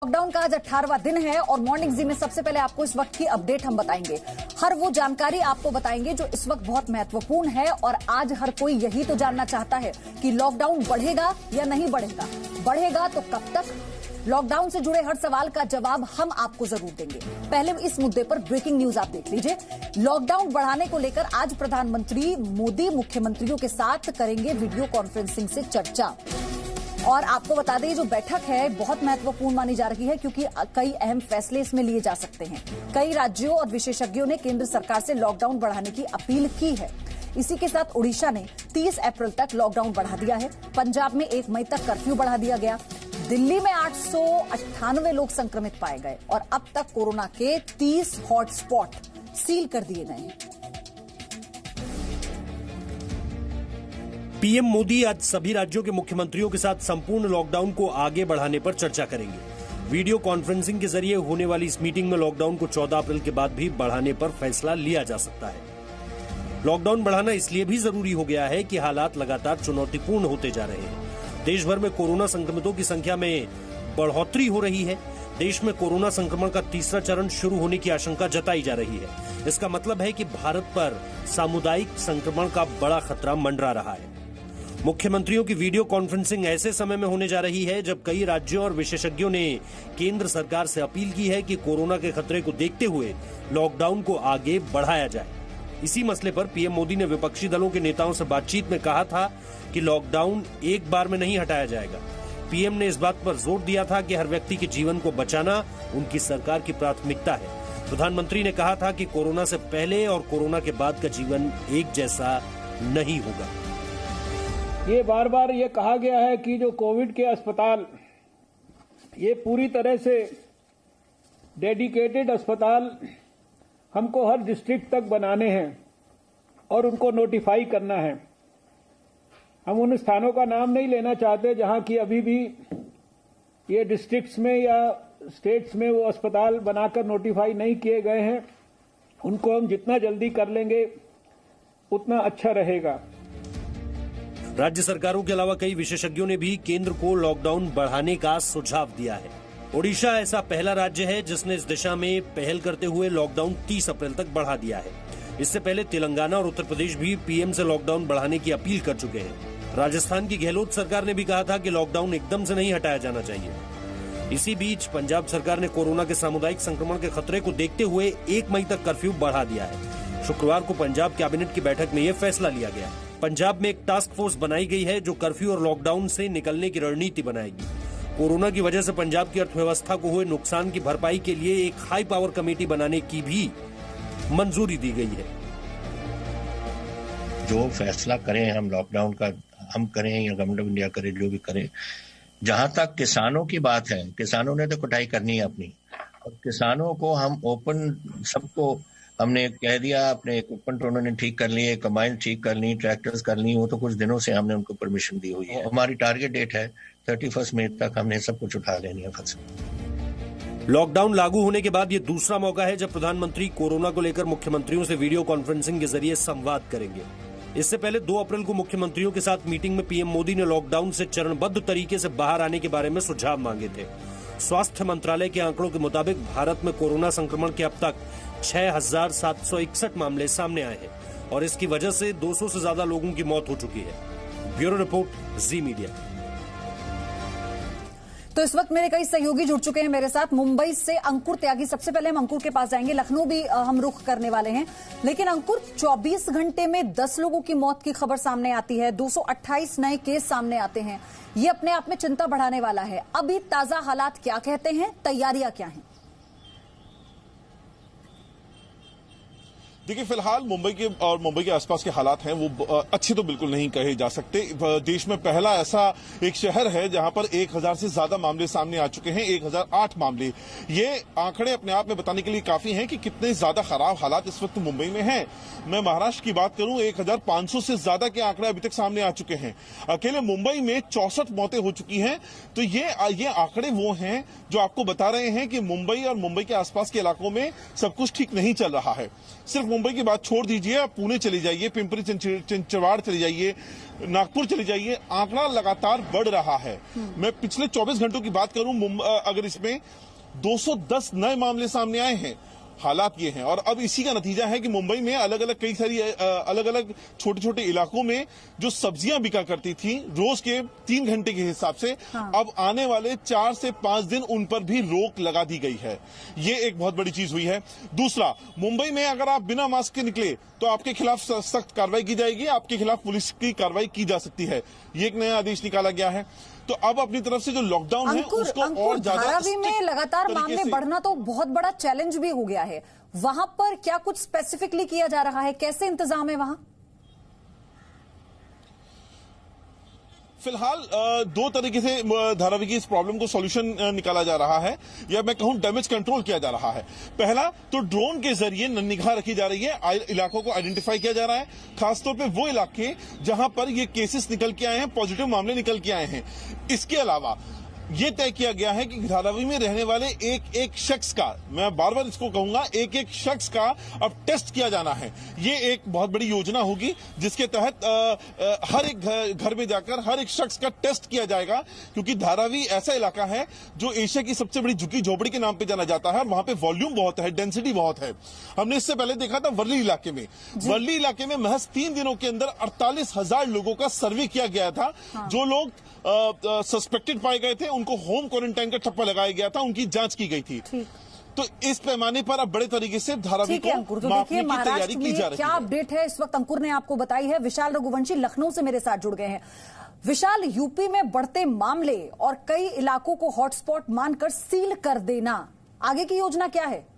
Lockdown का आज 18वां दिन है और मॉर्निंग जी में सबसे पहले आपको इस वक्त की अपडेट हम बताएंगे। हर वो जानकारी आपको बताएंगे जो इस वक्त बहुत महत्वपूर्ण है और आज हर कोई यही तो जानना चाहता है कि लॉकडाउन बढ़ेगा या नहीं बढ़ेगा, बढ़ेगा तो कब तक। लॉकडाउन से जुड़े हर सवाल का जवाब हम आपको जरूर देंगे। पहले इस मुद्दे पर ब्रेकिंग न्यूज आप देख लीजिए। लॉकडाउन बढ़ाने को लेकर आज प्रधानमंत्री मोदी मुख्यमंत्रियों के साथ करेंगे वीडियो कॉन्फ्रेंसिंग से चर्चा। और आपको बता दें जो बैठक है बहुत महत्वपूर्ण मानी जा रही है क्योंकि कई अहम फैसले इसमें लिए जा सकते हैं। कई राज्यों और विशेषज्ञों ने केंद्र सरकार से लॉकडाउन बढ़ाने की अपील की है। इसी के साथ ओडिशा ने 30 अप्रैल तक लॉकडाउन बढ़ा दिया है। पंजाब में 1 मई तक कर्फ्यू बढ़ा दिया गया। दिल्ली में 898 लोग संक्रमित पाए गए और अब तक कोरोना के 30 हॉटस्पॉट सील कर दिए गए हैं। पीएम मोदी आज सभी राज्यों के मुख्यमंत्रियों के साथ संपूर्ण लॉकडाउन को आगे बढ़ाने पर चर्चा करेंगे। वीडियो कॉन्फ्रेंसिंग के जरिए होने वाली इस मीटिंग में लॉकडाउन को 14 अप्रैल के बाद भी बढ़ाने पर फैसला लिया जा सकता है। लॉकडाउन बढ़ाना इसलिए भी जरूरी हो गया है कि हालात लगातार चुनौतीपूर्ण होते जा रहे हैं। देश भर में कोरोना संक्रमितों की संख्या में बढ़ोतरी हो रही है। देश में कोरोना संक्रमण का तीसरा चरण शुरू होने की आशंका जताई जा रही है। इसका मतलब है कि भारत पर सामुदायिक संक्रमण का बड़ा खतरा मंडरा रहा है। मुख्यमंत्रियों की वीडियो कॉन्फ्रेंसिंग ऐसे समय में होने जा रही है जब कई राज्यों और विशेषज्ञों ने केंद्र सरकार से अपील की है कि कोरोना के खतरे को देखते हुए लॉकडाउन को आगे बढ़ाया जाए। इसी मसले पर पीएम मोदी ने विपक्षी दलों के नेताओं से बातचीत में कहा था कि लॉकडाउन एक बार में नहीं हटाया जाएगा। पीएम ने इस बात पर जोर दिया था कि हर व्यक्ति के जीवन को बचाना उनकी सरकार की प्राथमिकता है। प्रधानमंत्री ने कहा था कि कोरोना से पहले और कोरोना के बाद का जीवन एक जैसा नहीं होगा। ये बार बार ये कहा गया है कि जो कोविड के अस्पताल ये पूरी तरह से डेडिकेटेड अस्पताल हमको हर डिस्ट्रिक्ट तक बनाने हैं और उनको नोटिफाई करना है। हम उन स्थानों का नाम नहीं लेना चाहते जहां की अभी भी ये डिस्ट्रिक्ट्स में या स्टेट्स में वो अस्पताल बनाकर नोटिफाई नहीं किए गए हैं। उनको हम जितना जल्दी कर लेंगे उतना अच्छा रहेगा। राज्य सरकारों के अलावा कई विशेषज्ञों ने भी केंद्र को लॉकडाउन बढ़ाने का सुझाव दिया है। ओडिशा ऐसा पहला राज्य है जिसने इस दिशा में पहल करते हुए लॉकडाउन 30 अप्रैल तक बढ़ा दिया है। इससे पहले तेलंगाना और उत्तर प्रदेश भी पीएम से लॉकडाउन बढ़ाने की अपील कर चुके हैं। राजस्थान की गहलोत सरकार ने भी कहा था कि लॉकडाउन एकदम से नहीं हटाया जाना चाहिए। इसी बीच पंजाब सरकार ने कोरोना के सामुदायिक संक्रमण के खतरे को देखते हुए 1 मई तक कर्फ्यू बढ़ा दिया है। शुक्रवार को पंजाब कैबिनेट की बैठक में यह फैसला लिया गया। पंजाब में एक टास्क फोर्स बनाई गई है जो कर्फ्यू और लॉकडाउन से निकलने की रणनीति बनाएगी। कोरोना की वजह से पंजाब की अर्थव्यवस्था को हुए नुकसान की भरपाई के लिए एक हाई पावर कमेटी बनाने की भी मंजूरी दी गई है। जो फैसला करें हम लॉकडाउन का, हम करें या गवर्नमेंट ऑफ इंडिया करे, जो भी करे, जहां तक किसानों की बात है, किसानों ने तो कटाई करनी है अपनी, और किसानों को हम ओपन सबको हमने कह दिया, अपने इक्विपमेंट उन्होंने ठीक कर लिए, कंबाइन ठीक कर ली, ट्रैक्टर्स कर ली, वो तो कुछ दिनों से हमने उनको परमिशन दी हुई है। हमारी टारगेट डेट है 31 मई तक हमने सब कुछ उठा लेनी है फसल। लॉकडाउन लागू होने के बाद ये दूसरा मौका है जब प्रधानमंत्री कोरोना को लेकर मुख्यमंत्रियों से वीडियो कॉन्फ्रेंसिंग के जरिए संवाद करेंगे। इससे पहले 2 अप्रैल को मुख्यमंत्रियों के साथ मीटिंग में पीएम मोदी ने लॉकडाउन से चरणबद्ध तरीके से बाहर आने के बारे में सुझाव मांगे थे। स्वास्थ्य मंत्रालय के आंकड़ों के मुताबिक भारत में कोरोना संक्रमण के अब तक 6,761 मामले सामने आए हैं और इसकी वजह से 200 से ज्यादा लोगों की मौत हो चुकी है। ब्यूरो रिपोर्ट, जी मीडिया। तो इस वक्त मेरे कई सहयोगी जुड़ चुके हैं मेरे साथ। मुंबई से अंकुर त्यागी, सबसे पहले हम अंकुर के पास जाएंगे। लखनऊ भी हम रुख करने वाले हैं, लेकिन अंकुर 24 घंटे में 10 लोगों की मौत की खबर सामने आती है, 228 नए केस सामने आते हैं। ये अपने आप में चिंता बढ़ाने वाला है। अभी ताजा हालात क्या कहते हैं, तैयारियां क्या हैं? देखिए, फिलहाल मुंबई के और मुंबई के आसपास के हालात हैं वो अच्छे तो बिल्कुल नहीं कहे जा सकते। देश में पहला ऐसा एक शहर है जहां पर 1000 से ज्यादा मामले सामने आ चुके हैं, 1008 मामले। ये आंकड़े अपने आप में बताने के लिए काफी हैं कि कितने ज्यादा खराब हालात इस वक्त मुंबई में हैं। मैं महाराष्ट्र की बात करूं, 1500 से ज्यादा के आंकड़े अभी तक सामने आ चुके हैं। अकेले मुंबई में 64 मौतें हो चुकी हैं। तो ये आंकड़े वो हैं जो आपको बता रहे हैं कि मुंबई और मुंबई के आसपास के इलाकों में सब कुछ ठीक नहीं चल रहा है। सिर्फ मुंबई की बात छोड़ दीजिए, आप पुणे चली जाइए, पिंपरी चिंचवाड़ चली जाइए, नागपुर चली जाइए, आंकड़ा लगातार बढ़ रहा है। मैं पिछले 24 घंटों की बात करूं, अगर इसमें 210 नए मामले सामने आए हैं। हालात ये हैं, और अब इसी का नतीजा है कि मुंबई में अलग अलग कई सारी अलग अलग छोटे छोटे इलाकों में जो सब्जियां बिका करती थी रोज के 3 घंटे के हिसाब से, अब आने वाले 4 से 5 दिन उन पर भी रोक लगा दी गई है। ये एक बहुत बड़ी चीज हुई है। दूसरा, मुंबई में अगर आप बिना मास्क के निकले तो आपके खिलाफ सख्त कार्रवाई की जाएगी, आपके खिलाफ पुलिस की कार्रवाई की जा सकती है। ये एक नया आदेश निकाला गया है। तो अब अपनी तरफ से जो लॉकडाउन है उसको और ज्यादा, धारावी में लगातार मामले बढ़ना तो बहुत बड़ा चैलेंज भी हो गया है। वहां पर क्या कुछ स्पेसिफिकली किया जा रहा है, कैसे इंतजाम है वहां? फिलहाल 2 तरीके से धारावी की इस प्रॉब्लम को सॉल्यूशन निकाला जा रहा है, या मैं कहूं डैमेज कंट्रोल किया जा रहा है। पहला तो ड्रोन के जरिए निगाह रखी जा रही है, इलाकों को आइडेंटिफाई किया जा रहा है, खासतौर पे वो इलाके जहां पर ये केसेस निकल के आए हैं, पॉजिटिव मामले निकल के आए हैं। इसके अलावा ये तय किया गया है कि धारावी में रहने वाले एक एक शख्स का, मैं बार बार इसको कहूंगा, एक एक शख्स का अब टेस्ट किया जाना है। ये एक बहुत बड़ी योजना होगी जिसके तहत हर एक घर में जाकर हर एक शख्स का टेस्ट किया जाएगा, क्योंकि धारावी ऐसा इलाका है जो एशिया की सबसे बड़ी झुग्गी झोपड़ी के नाम पे जाना जाता है, और वहां पे वॉल्यूम बहुत है, डेंसिटी बहुत है। हमने इससे पहले देखा था वर्ली इलाके में, वर्ली इलाके में महज 3 दिनों के अंदर 48,000 लोगों का सर्वे किया गया था। जो लोग सस्पेक्टेड पाए गए थे उनको होम क्वारंटाइन का ठप्पा लगाया गया था, उनकी जांच की गई थी। तो इस पैमाने पर अब बड़े तरीके से धारावी को मापने की तैयारी की जा रही है। क्या अपडेट है इस वक्त अंकुर ने आपको बताई है। विशाल रघुवंशी लखनऊ से मेरे साथ जुड़ गए हैं। विशाल, यूपी में बढ़ते मामले और कई इलाकों को हॉटस्पॉट मानकर सील कर देना, आगे की योजना क्या है?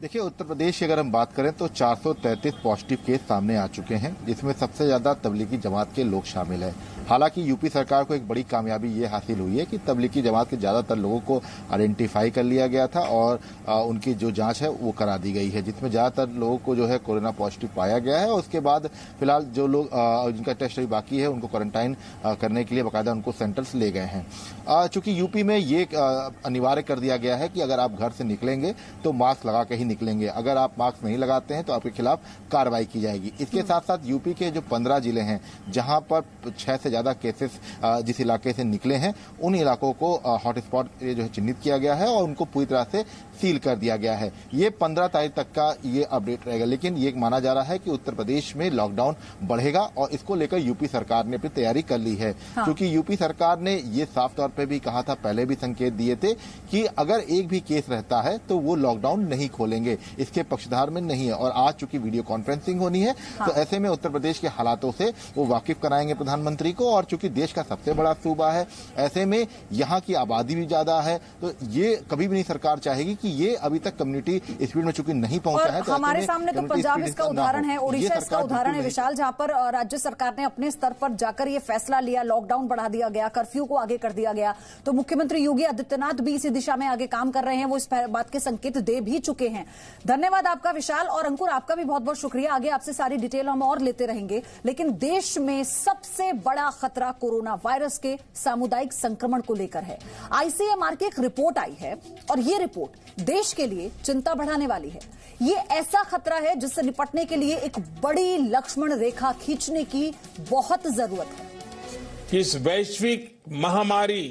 देखिए, उत्तर प्रदेश की अगर हम बात करें तो 433 पॉजिटिव केस सामने आ चुके हैं, जिसमें सबसे ज्यादा तबलीगी जमात के लोग शामिल हैं। हालांकि यूपी सरकार को एक बड़ी कामयाबी ये हासिल हुई है कि तबलीगी जमात के ज्यादातर लोगों को आइडेंटिफाई कर लिया गया था और उनकी जो जांच है वो करा दी गई है, जिसमें ज्यादातर लोगों को जो है कोरोना पॉजिटिव पाया गया है। और उसके बाद फिलहाल जो लोग जिनका टेस्ट अभी बाकी है उनको क्वारंटाइन करने के लिए बाकायदा उनको सेंटर्स ले गए हैं। चूंकि यूपी में ये अनिवार्य कर दिया गया है कि अगर आप घर से निकलेंगे तो मास्क लगा के ही निकलेंगे, अगर आप मास्क नहीं लगाते हैं तो आपके खिलाफ कार्रवाई की जाएगी। इसके साथ साथ यूपी के जो 15 जिले हैं जहां पर 6 से ज्यादा केसेस जिस इलाके से निकले हैं, उन इलाकों को हॉटस्पॉट जो है चिन्हित किया गया है और उनको पूरी तरह से सील कर दिया गया है। ये 15 तारीख तक का ये अपडेट रहेगा, लेकिन ये माना जा रहा है कि उत्तर प्रदेश में लॉकडाउन बढ़ेगा और इसको लेकर यूपी सरकार ने अपनी तैयारी कर ली है। क्योंकि यूपी सरकार ने ये साफ तौर पे भी कहा था, पहले भी संकेत दिए थे कि अगर एक भी केस रहता है तो वो लॉकडाउन नहीं खोलेंगे, इसके पक्षधार में नहीं है। और आज चूंकि वीडियो कॉन्फ्रेंसिंग होनी है तो ऐसे में उत्तर प्रदेश के हालातों से वो वाकिफ कराएंगे प्रधानमंत्री को। और चूंकि देश का सबसे बड़ा सूबा है, ऐसे में यहाँ की आबादी भी ज्यादा है, तो ये कभी भी नहीं सरकार चाहेगी कि ये अभी तक कम्युनिटी स्पीड में चूंकि नहीं पहुंचा है। तो हमारे सामने तो पंजाब इसका उदाहरण है, ओडिशा इसका उदाहरण है विशाल, जहां पर राज्य सरकार ने अपने स्तर पर जाकर ये फैसला लिया, लॉकडाउन बढ़ा दिया गया, कर्फ्यू को आगे कर दिया गया। तो मुख्यमंत्री योगी आदित्यनाथ भी इसी दिशा में आगे काम कर रहे हैं, वो इस बात के संकेत दे भी चुके हैं। धन्यवाद आपका विशाल, और अंकुर आपका भी बहुत बहुत शुक्रिया। आगे आपसे सारी डिटेल हम और लेते रहेंगे, लेकिन देश में सबसे बड़ा खतरा कोरोना वायरस के सामुदायिक संक्रमण को लेकर है। आईसीएमआर की एक रिपोर्ट आई है और ये रिपोर्ट देश के लिए चिंता बढ़ाने वाली है। ये ऐसा खतरा है जिससे निपटने के लिए एक बड़ी लक्ष्मण रेखा खींचने की बहुत जरूरत है। इस वैश्विक महामारी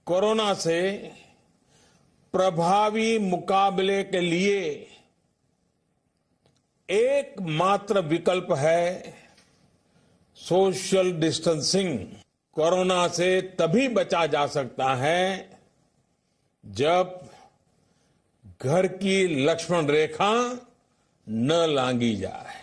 कोरोना से प्रभावी मुकाबले के लिए एकमात्र विकल्प है सोशल डिस्टेंसिंग। कोरोना से तभी बचा जा सकता है जब घर की लक्ष्मण रेखा न लांघी जाए।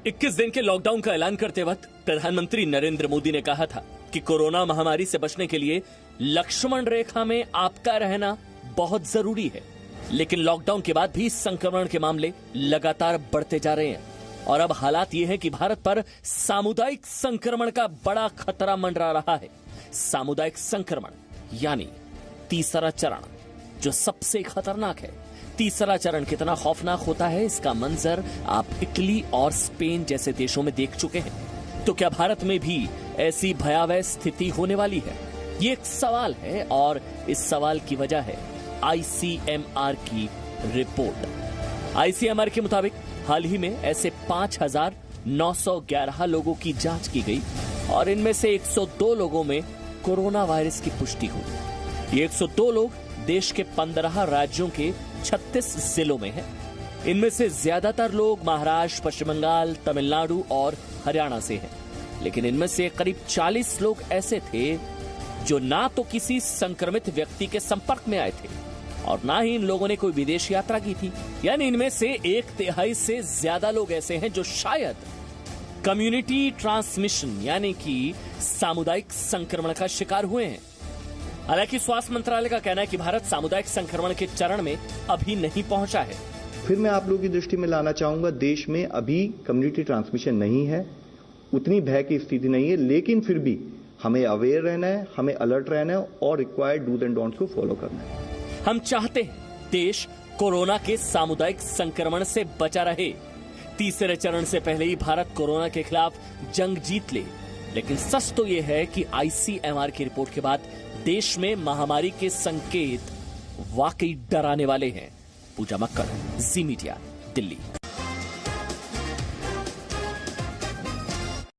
21 दिन के लॉकडाउन का ऐलान करते वक्त प्रधानमंत्री नरेंद्र मोदी ने कहा था कि कोरोना महामारी से बचने के लिए लक्ष्मण रेखा में आपका रहना बहुत जरूरी है। लेकिन लॉकडाउन के बाद भी संक्रमण के मामले लगातार बढ़ते जा रहे हैं और अब हालात ये है कि भारत पर सामुदायिक संक्रमण का बड़ा खतरा मंडरा रहा है। सामुदायिक संक्रमण यानी तीसरा चरण, जो सबसे खतरनाक है। तीसरा चरण कितना खौफनाक होता है इसका मंजर आप इटली और स्पेन जैसे देशों में देख चुके हैं। तो क्या भारत में भी ऐसी भयावह स्थिति होने वाली है? ये एक सवाल है और इस सवाल की वजह है आईसीएमआर की रिपोर्ट। आईसीएमआर के मुताबिक हाल ही में ऐसे 5,911 लोगों की जांच की गई और इनमें से 102 लोगों में कोरोना वायरस की पुष्टि हुई। ये 102 लोग देश के 15 राज्यों के 36 जिलों में हैं। इनमें से ज्यादातर लोग महाराष्ट्र, पश्चिम बंगाल, तमिलनाडु और हरियाणा से हैं। लेकिन इनमें से करीब 40 लोग ऐसे थे जो ना तो किसी संक्रमित व्यक्ति के संपर्क में आए थे और ना ही इन लोगों ने कोई विदेश यात्रा की थी। यानी इनमें से 1/3 से ज्यादा लोग ऐसे हैं जो शायद कम्युनिटी ट्रांसमिशन यानी कि सामुदायिक संक्रमण का शिकार हुए हैं। हालांकि स्वास्थ्य मंत्रालय का कहना है कि भारत सामुदायिक संक्रमण के चरण में अभी नहीं पहुंचा है। फिर मैं आप लोगों की दृष्टि में लाना चाहूंगा, देश में अभी कम्युनिटी ट्रांसमिशन नहीं है, उतनी भय की स्थिति नहीं है, लेकिन फिर भी हमें अवेयर रहना है, हमें अलर्ट रहना है और रिक्वायर्ड डूज एंड डोंट्स को फॉलो करना है। हम चाहते हैं देश कोरोना के सामुदायिक संक्रमण से बचा रहे। तीसरे चरण से पहले ही भारत कोरोना के खिलाफ जंग जीत ले। लेकिन सच तो यह है कि आईसीएमआर की रिपोर्ट के बाद देश में महामारी के संकेत वाकई डराने वाले हैं। पूजा मक्कड़, जी मीडिया, दिल्ली।